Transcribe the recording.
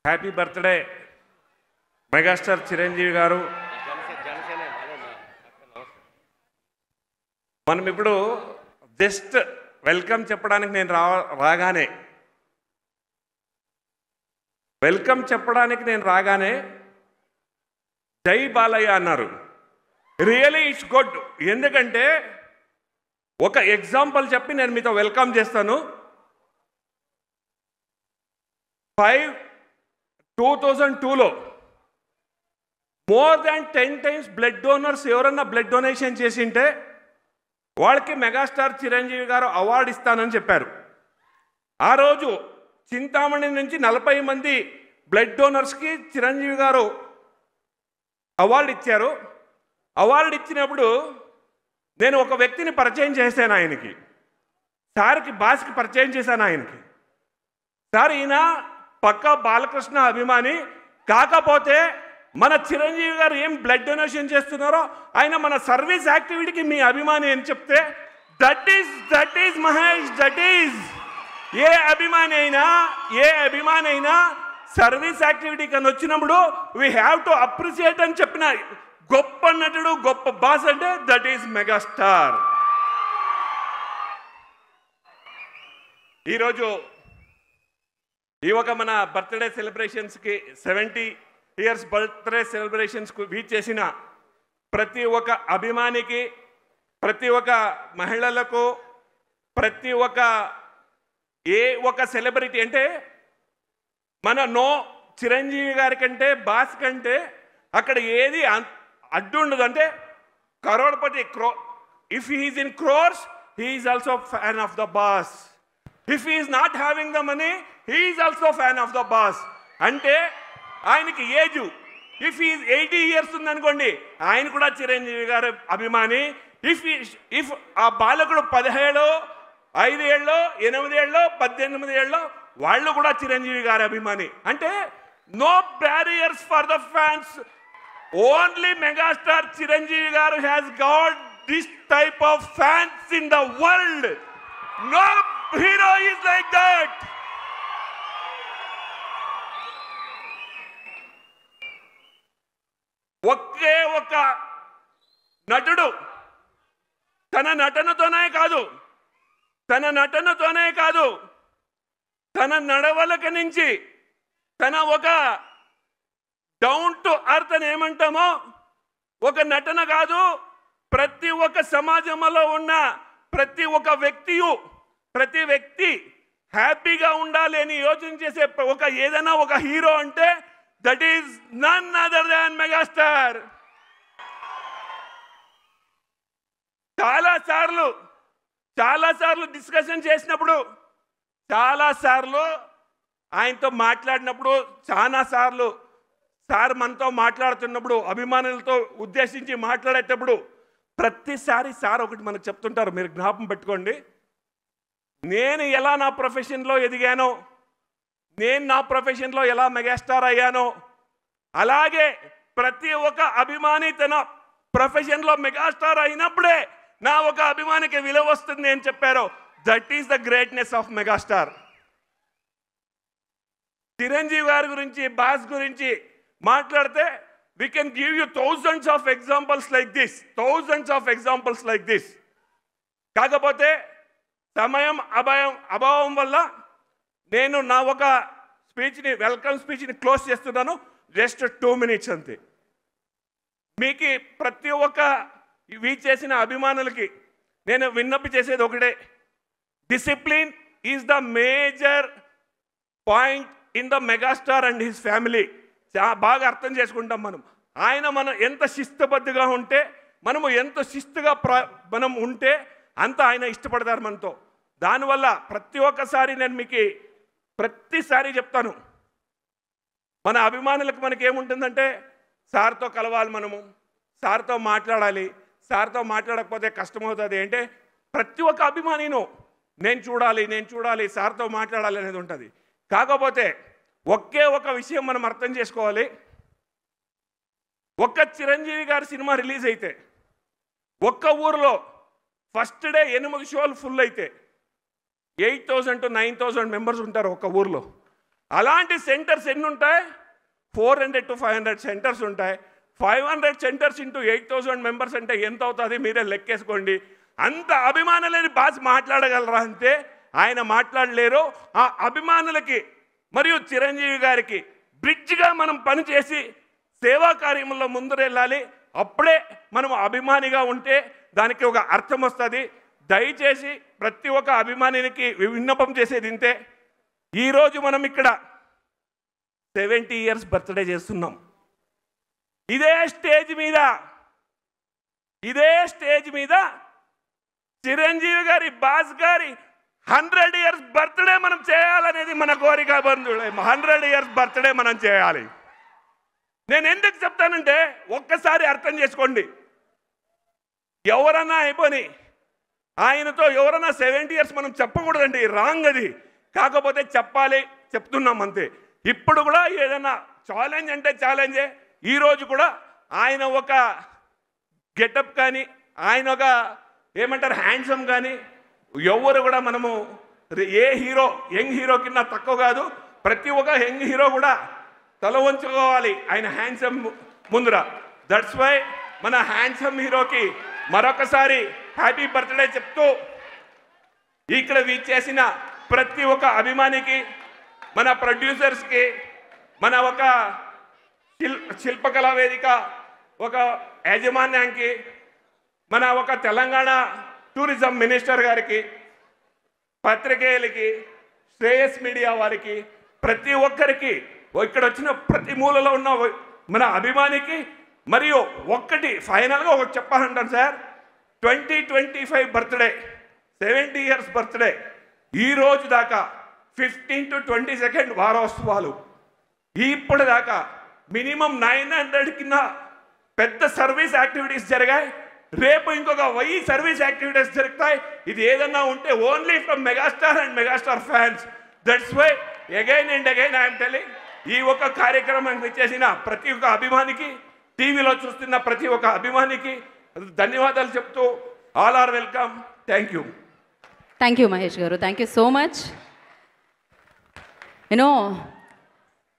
Happy birthday megastar Chiranjeevi గారు. మనం ఇప్పుడు జస్ట్ వెల్కమ్ చెప్పడానికి నేను రాగానే జై బాలయ్య అన్నారు. Really it's good. ఎందుకంటే ఒక ఎగ్జాంపుల్ చెప్పి నేను మీతో వెల్కమ్ చేస్తాను. 2002లో more than 10 times blood donors ఎవరన్నా బ్లడ్ డొనేషన్ చేసింటే వాళ్ళకి మెగాస్టార్ చిరంజీవి గారు అవార్డు ఇస్తానని చెప్పారు. ఆ రోజు చింతామణి నుంచి 40 మంది బ్లడ్ డోనర్స్కి చిరంజీవి గారు అవార్డు ఇచ్చారు. అవార్డు ఇచ్చినప్పుడు నేను ఒక వ్యక్తిని పరిచయం చేశాను ఆయనకి, సార్కి బాస్కి పరిచయం చేశాను ఆయనకి. సార్ ఈయన పక్కా బాలకృష్ణ అభిమాని, కాకపోతే మన చిరంజీవి గారు ఏం బ్లడ్ డొనేషన్ చేస్తున్నారో ఆయన మన సర్వీస్ యాక్టివిటీకి మీ అభిమాని అని చెప్తే that is Mahesh, that is a అభిమాని అయినా సర్వీస్ యాక్టివిటీకి అని వచ్చినప్పుడు వీ హ్యావ్ టు అప్రిషియేట్ అని చెప్పిన గొప్ప నటుడు, గొప్ప బాస్ అంటే దట్ ఈజ్ మెగాస్టార్. ఈరోజు ఈ ఒక మన బర్త్డే సెలబ్రేషన్స్కి 70 years బర్త్డే సెలబ్రేషన్స్కు వీచ్ చేసిన ప్రతి ఒక్క అభిమానికి, ప్రతి ఒక్క మహిళలకు, ప్రతి ఒక్క ఏ ఒక సెలబ్రిటీ అంటే మన చిరంజీవి గారి కంటే బాస్ కంటే అక్కడ ఏది అడ్డు ఉండదు. అంటే crorepati if he's in crores he is also fan of the boss. If he is not having the money he is also fan of the boss. అంటే ఆయనకి ఏజ్ ఇఫ్ ఈజ్ 80 years ఉందనుకోండి ఆయన కూడా చిరంజీవి గారు అభిమాని. ఇఫ్ ఆ బాలకుడు 17, 5 ఏళ్ళు, 8 ఏళ్ళు, 18 ఏళ్ళు వాళ్ళు కూడా చిరంజీవి గారి అభిమాని. అంటే no barriers for the fans. Only megastar Chiranjeevi గారు has got this type of fans in the world. No hero is like that. ఒకే ఒక నటుడు తన నటనతోనే కాదు తన నడవలక నుంచి తన ఒక డౌన్ టు అర్త్ అని ఏమంటామో ఒక నటన కాదు, ప్రతి ఒక్క సమాజంలో ఉన్న ప్రతి వ్యక్తి హ్యాపీగా ఉండాలి అని యోచన చేసే ఏదైనా ఒక హీరో అంటే that is none other than megastar. చాలాసార్లు డిస్కషన్ చేసినప్పుడు, చాలాసార్లు ఆయనతో మాట్లాడినప్పుడు, చాలాసార్లు సార్ మనతో మాట్లాడుతున్నప్పుడు, అభిమానులతో ఉద్దేశించి మాట్లాడేటప్పుడు ప్రతిసారి సార్ ఒకటి మనకు చెప్తుంటారు, మీరు జ్ఞాపకం పెట్టుకోండి. నేను ఎలా నా ప్రొఫెషన్లో ఎదిగానో, నేను నా ప్రొఫెషన్లో ఎలా మెగాస్టార్ అయ్యానో, అలాగే ప్రతి ఒక్క అభిమాని తన ప్రొఫెషన్లో మెగాస్టార్ అయినప్పుడే నా ఒక అభిమానికి విలువ వస్తుంది అని చెప్పారు. That is the greatness of megastar. Chiranjeevi గారి గురించి, బాస్ గురించి మాట్లాడితే we can give you thousands of examples like this. కాకపోతే సమయం అభావం వల్ల నేను నా ఒక వెల్కమ్ స్పీచ్ని క్లోజ్ చేస్తున్నాను. జస్ట్ 2 minutes అంతే. మీకు ప్రతి ఒక్క చేసిన అభిమానులకి నేను విన్నపి చేసేది ఒకటే, discipline is the major point in the megastar and his family. బాగా అర్థం చేసుకుంటాం మనం ఎంత శిస్తుబద్ధంగా ఉంటే, మనము ఎంత శిస్తుగా మనం ఉంటే అంత ఆయన ఇష్టపడతారు మనతో. దానివల్ల ప్రతి ఒక్కసారి నేను మీకు ప్రతిసారి చెప్తాను, మన అభిమానులకు మనకేముంటుందంటే సార్తో కలవాలి, మనము సార్తో మాట్లాడాలి, సార్తో మాట్లాడకపోతే కష్టమవుతుంది. అంటే ప్రతి ఒక్క అభిమానిను నేను చూడాలి సార్తో మాట్లాడాలి అనేది ఉంటుంది. కాకపోతే ఒకే ఒక విషయం మనం అర్థం చేసుకోవాలి, ఒక్క చిరంజీవి గారి సినిమా రిలీజ్ అయితే ఒక్క ఊరిలో ఫస్ట్ డే 8 షోలు ఫుల్ అయితే 8,000 to 9,000 మెంబర్స్ ఉంటారు ఒక్క ఊర్లో. అలాంటి సెంటర్స్ ఎన్ని ఉంటాయి? 400 to 500 సెంటర్స్ ఉంటాయి. 500 సెంటర్స్ ఇంటూ 8,000 మెంబర్స్ అంటే ఎంత అవుతుంది మీరే లెక్కేసుకోండి. అంత అభిమానులని బాస్ మాట్లాడగలరా అంటే ఆయన మాట్లాడలేరు. ఆ అభిమానులకి మరియు చిరంజీవి గారికి బ్రిడ్జ్గా మనం పనిచేసి సేవా కార్యముల్లో ముందరెళ్ళాలి. అప్పుడే మనం అభిమానిగా ఉంటే దానికి ఒక అర్థం వస్తుంది. దయచేసి ప్రతి ఒక్క అభిమానికి విన్నపం చేసేది ఇంతే. ఈరోజు మనం ఇక్కడ 70 ఇయర్స్ బర్త్డే చేస్తున్నాం. ఇదే స్టేజ్ మీద చిరంజీవి గారి బాస్ గారి 100 ఇయర్స్ బర్త్డే మనం చేయాలనేది మన కోరిక. బంధువులే 100 ఇయర్స్ బర్త్డే మనం చేయాలి. నేను ఎందుకు చెప్తానంటే ఒక్కసారి అర్థం చేసుకోండి. ఎవరన్నా అయిపోయి ఆయనతో ఎవరన్నా 70 ఇయర్స్ మనం చెప్పకూడదండి, రాంగ్ అది. కాకపోతే చెప్పాలి, చెప్తున్నాం అంతే. ఇప్పుడు కూడా ఏదైనా ఛాలెంజ్ అంటే ఛాలెంజే. ఈరోజు కూడా ఆయన ఒక గెటప్ కానీ ఆయన ఒక ఏమంటారు హ్యాండ్సమ్ కానీ ఎవరు కూడా మనము ఏ హీరో యంగ్ హీరో కింద తక్కువ కాదు. ప్రతి ఒక్క యంగ్ హీరో కూడా తల వంచుకోవాలి ఆయన హ్యాండ్సమ్ ముందర. దట్స్ వై మన హ్యాండ్సమ్ హీరోకి మరొకసారి హ్యాపీ బర్త్డే చెప్తూ ఇక్కడ చేసిన ప్రతి ఒక్క అభిమానికి, మన ప్రొడ్యూసర్స్కి, మన ఒక శిల్పకళా వేదిక ఒక యాజమాన్యానికి, మన ఒక తెలంగాణ టూరిజం మినిస్టర్ గారికి, పత్రికేయులకి, శ్రేయస్ మీడియా వారికి, ప్రతి ఒక్కరికి, ఇక్కడ వచ్చిన ప్రతి మూలలో ఉన్న మన అభిమానికి మరియు ఒక్కటి ఫైనల్గా ఒకటి చెప్పాలంటాను సార్. 2025 బర్త్డే 70 ఇయర్స్ బర్త్డే ఈ రోజు దాకా 15 to 22 వారోత్సవాలు ఇప్పటిదాకా మినిమం 900 కింద పెద్ద సర్వీస్ యాక్టివిటీస్ జరిగాయి. రేపు ఇంకొక 1000 సర్వీస్ యాక్టివిటీస్ జరుగుతాయి. ఇది ఏదన్నా ఉంటే only from megastar and megastar fans. That's why again and again I'm telling, ఈ ఒక్క కార్యక్రమానికి చేసిన ప్రతి ఒక్క అభిమానికి, టీవీలో చూస్తున్న ప్రతి ఒక్క అభిమానికి ధన్యవాదాలు చెప్తూ all are welcome. Thank you. Thank you Mahesh గారు. Thank you so much.